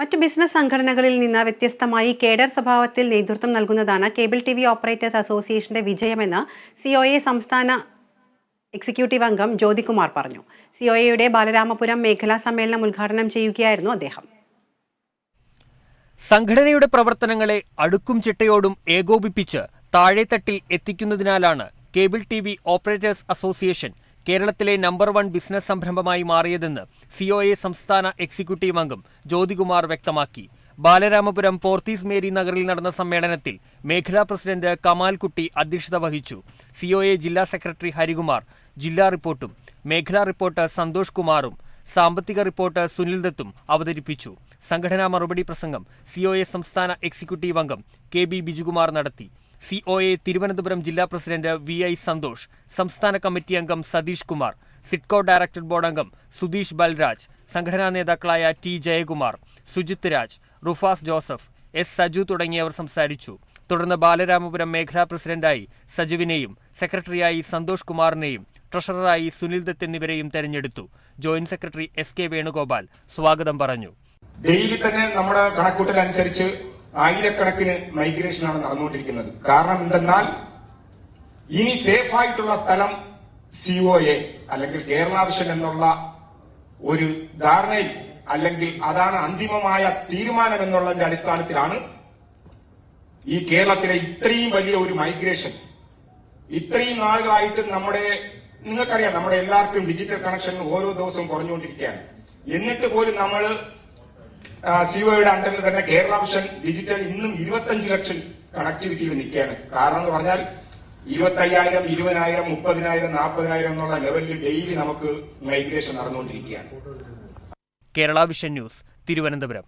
മറ്റു ബിസിനസ് സംഘടനകളിൽ നിന്ന് വ്യത്യസ്തമായി കേഡർ സ്വഭാവത്തിൽ നേതൃത്വം നൽകുന്നതാണ് കേബിൾ ടിവി ഓപ്പറേറ്റേഴ്സ് അസോസിയേഷന്റെ വിജയമെന്ന് സിഒഎ സംസ്ഥാന എക്സിക്യൂട്ടീവ് അംഗം ജ്യോതികുമാർ പറഞ്ഞു. സിഒഎയുടെ ബാലരാമപുരം മേഖലാ സമ്മേളനം ഉദ്ഘാടനം ചെയ്യുകയായിരുന്നു അദ്ദേഹം. സംഘടനയുടെ പ്രവർത്തനങ്ങളെ അടുക്കും ചിട്ടയോടും ഏകോപിപ്പിച്ച് താഴെത്തട്ടിൽ എത്തിക്കുന്നതിനാലാണ് കേബിൾ ടിവി ഓപ്പറേറ്റേഴ്സ് അസോസിയേഷൻ കേരളത്തിലെ നമ്പർ 1 ബിസിനസ് സംരംഭമായി മാറിയതെന്ന് സിഒഎ സംസ്ഥാന എക്സിക്യൂട്ടീവ് അംഗം ജ്യോതികുമാർ വ്യക്തമാക്കി. ബാലരാമപുരം പോർത്തീസ് മേരി നഗറിൽ നടന്ന സമ്മേളനത്തിൽ മേഖലാ പ്രസിഡന്റ് കമാൽകുട്ടി അധ്യക്ഷത വഹിച്ചു. സിഒഎ ജില്ലാ സെക്രട്ടറി ഹരികുമാർ ജില്ലാ റിപ്പോർട്ടും മേഖലാ റിപ്പോർട്ട് സന്തോഷ് കുമാറും സാമ്പത്തിക റിപ്പോർട്ട് സുനിൽ ദത്തും അവതരിപ്പിച്ചു. സംഘടനാ മറുപടി പ്രസംഗം സിഒഎ സംസ്ഥാന എക്സിക്യൂട്ടീവ് അംഗം കെ.ബി. ബിജുകുമാർ നടത്തി. സിഒഎ തിരുവനന്തപുരം ജില്ലാ പ്രസിഡന്റ് വി.ഐ. സന്തോഷ്, സംസ്ഥാന കമ്മിറ്റി അംഗം സതീഷ് കുമാർ, സിഡ്കോ ഡയറക്ടർ ബോർഡ് അംഗം സുധീഷ് ബൽരാജ്, സംഘടനാ നേതാക്കളായ ടി ജയകുമാർ, സുജിത് രാജ്, റുഫാസ് ജോസഫ്, എസ് സജു തുടങ്ങിയവർ സംസാരിച്ചു. തുടർന്ന് ബാലരാമപുരം മേഖലാ പ്രസിഡന്റായി സജുവിനെയും സെക്രട്ടറിയായി സന്തോഷ് കുമാറിനെയും ട്രഷററായി സുനിൽ ദത്ത് എന്നിവരെയും തെരഞ്ഞെടുത്തു. Joint secretary എസ്.കെ. വേണുഗോപാൽ സ്വാഗതം പറഞ്ഞു. ഡെയിലി തന്നെ നമ്മുടെ കണക്കൂട്ടലനുസരിച്ച് ആയിരക്കണക്കിന് മൈഗ്രേഷനാണ് നടന്നുകൊണ്ടിരിക്കുന്നത്. കാരണം എന്തെന്നാൽ ഇനി സേഫ് ആയിട്ടുള്ള സ്ഥലം സിഒഎ അല്ലെങ്കിൽ കേരള വിഷൻ എന്നുള്ള ഒരു ധാരണയിൽ അല്ലെങ്കിൽ അതാണ് അന്തിമമായ തീരുമാനം എന്നുള്ളതിന്റെ അടിസ്ഥാനത്തിലാണ് ഈ കേരളത്തിലെ ഇത്രയും വലിയ ഒരു മൈഗ്രേഷൻ. ഇത്രയും നാളുകളായിട്ട് നിങ്ങൾക്കറിയാം, നമ്മുടെ എല്ലാവർക്കും ഡിജിറ്റൽ കണക്ഷൻ ഓരോ ദിവസവും കുറഞ്ഞുകൊണ്ടിരിക്കുകയാണ്. എന്നിട്ട് പോലും നമ്മൾ സിഒയുടെ അണ്ടറിൽ തന്നെ കേരള വിഷൻ ഡിജിറ്റൽ ഇന്നും 25 ലക്ഷം കണക്ടിവിറ്റിയിൽ നിൽക്കുകയാണ്. കാരണം എന്ന് പറഞ്ഞാൽ 25,000, 20,000, 30,000, 40,000 എന്നുള്ള ലെവലിൽ ഡെയിലി നമുക്ക് മൈഗ്രേഷൻ നടന്നുകൊണ്ടിരിക്കുകയാണ്. Kerala vision news, Thiruvananthapuram.